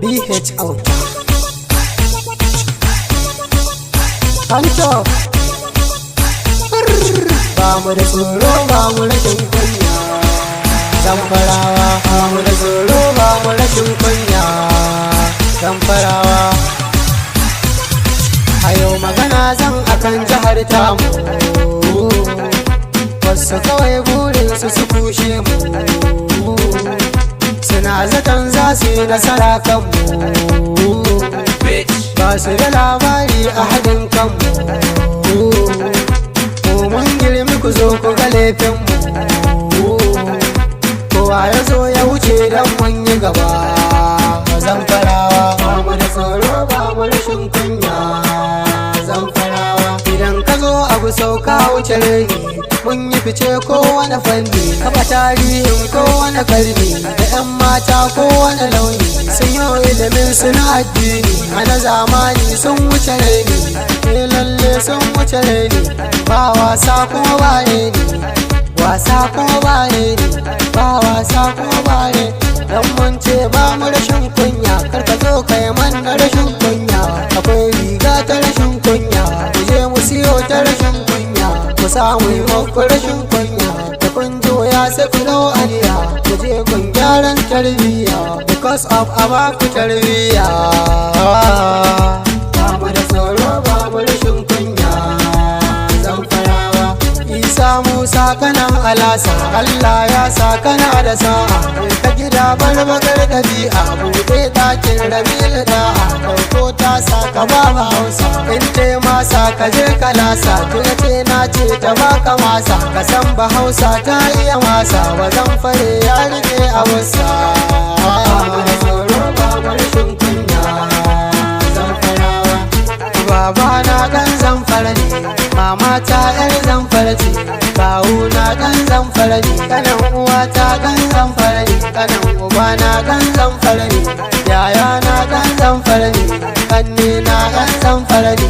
BH out. Hancho. Ba mu da tsoro ba mu rashin kunya. Zamfarawa ba mu da tsoro ba mu rashin kunya. Zamfarawa. A yau magana zan akan jihar tamu. Wasu kawai burinsu su kushe mu. Suna zaton za su yi nasara kanmu. Ba su da labari a haɗin kanmu. Ko mun girmi ku zo ku ga laifinmu. Kowa ya zo ya wuce don mun yi gaba. Zamfarawa ba mu da tsoro ba mu rashin kunya. Zamfarawa idan ka zo abu sauka wuce reni. Mun yi fice kowane fanni, kafa tarihin kowane karni, da 'yan mata kowane launi. Sun yi ilimin suna addini, a na zamani sun wuce reni. Lalle sun wuce reni, ba wasa kuma ba reni. Wasa kuma ba reni, ba wasa kuma ba reni. Dan mun ce ba mu rashin kunya, kar ka zo kai mana rashin kunya. Akwai riga ta rashin kunya, mu je mu siyo ta rashin kunya. Mu samu yi maku rashin kunya, da kun joya sai ku dau aniya. Mu je kun gyaran tarbiyya, because of a baku tarbiyya. Ba mu da tsoro ba mu rashin kunya. Zamfarawa Isa Musa kanan alasa, Allah ya sa kana da sa'a. Ka gida barbagar ɗabi'a, buɗe ɗakin Rabil da'a. Farko ta sa ka ba Hausa, in te masa ka je ka lasa. Tuna ce na ce ta baka masa, ka san Bahausa ta iya masa. Wazan fare ya rike a wasa. Ba mu da tsoro ba mu rashin kunya. Zamfarawa babana ɗan Zamfara ne, mama ta 'yar Zamfara ce. Kawuna ɗan Zamfara ne, kanan uwata ɗan Zamfara ne, kanan ubana ɗan Zamfara ne, yayana ɗan Zamfara ne, kannena ɗan Zamfara ne,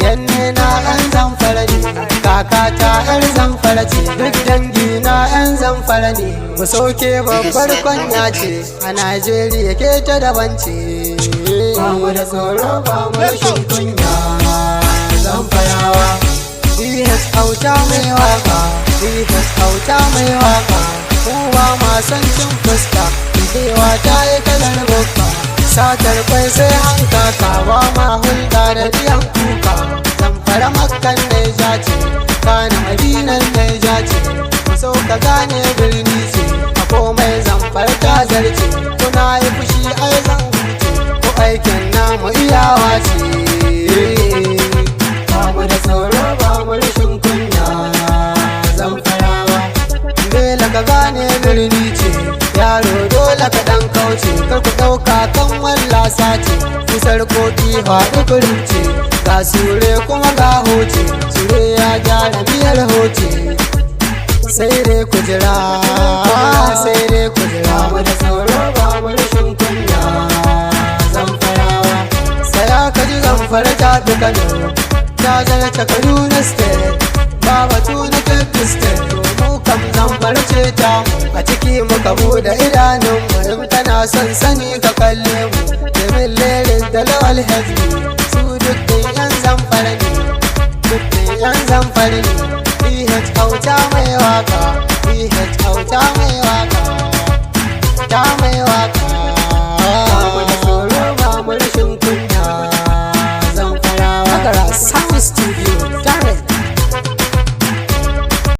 yannena ɗan Zamfara ne, kakata 'yar Zamfara ce, duk dangina 'yan Zamfara ne. Mu sauke babbar kwanya ce, a Najeriya ke ta daban ce. Ba mu da tsoro ba mu rashin kunya. Zamfarawa BH auta mai waka, BH auta mai waka. Kowa ma son cin fuska, idewa ta yi kalar bukka. Satar kwai sai hankaka, ba ma hulɗa da biyan kuka. Zamfara makkan Naija ce, kana madinar Naija ce. So ka gane birni ce, a komai Zamfara ta zarce. Kuna yi fushi ai zan huce, ko aikin namu iyawa ce. Ba mu da tsoro ba mu rashin kunya. Zamfarawa dole ka gane birni ce, yaro dole ka dan kauce. Kar ku ɗauka kan wallasa ce, kusar koki haɗu kurin ce. Ga sure kuma ga hoce, sure ya gyara biyar hoce. Sai dai ku jira, sai dai ku jira. Ba mu da tsoro ba mu rashin kunya. Zamfarawa saya ka ji Zamfara ta fi Kano, ta zarta Kaduna state, ba batu na Kebbi state. Mu kam Zamfara ce ta mu, a ciki muka buɗe idanunmu. In kana son sani ka kalle mu, Jamil Lerin da Lawal Hezbi. Su duk ɗin 'yan Zamfara ne, duk ɗin 'yan Zamfara ne. BH auta mai waka, BH auta mai waka, ta mai waka.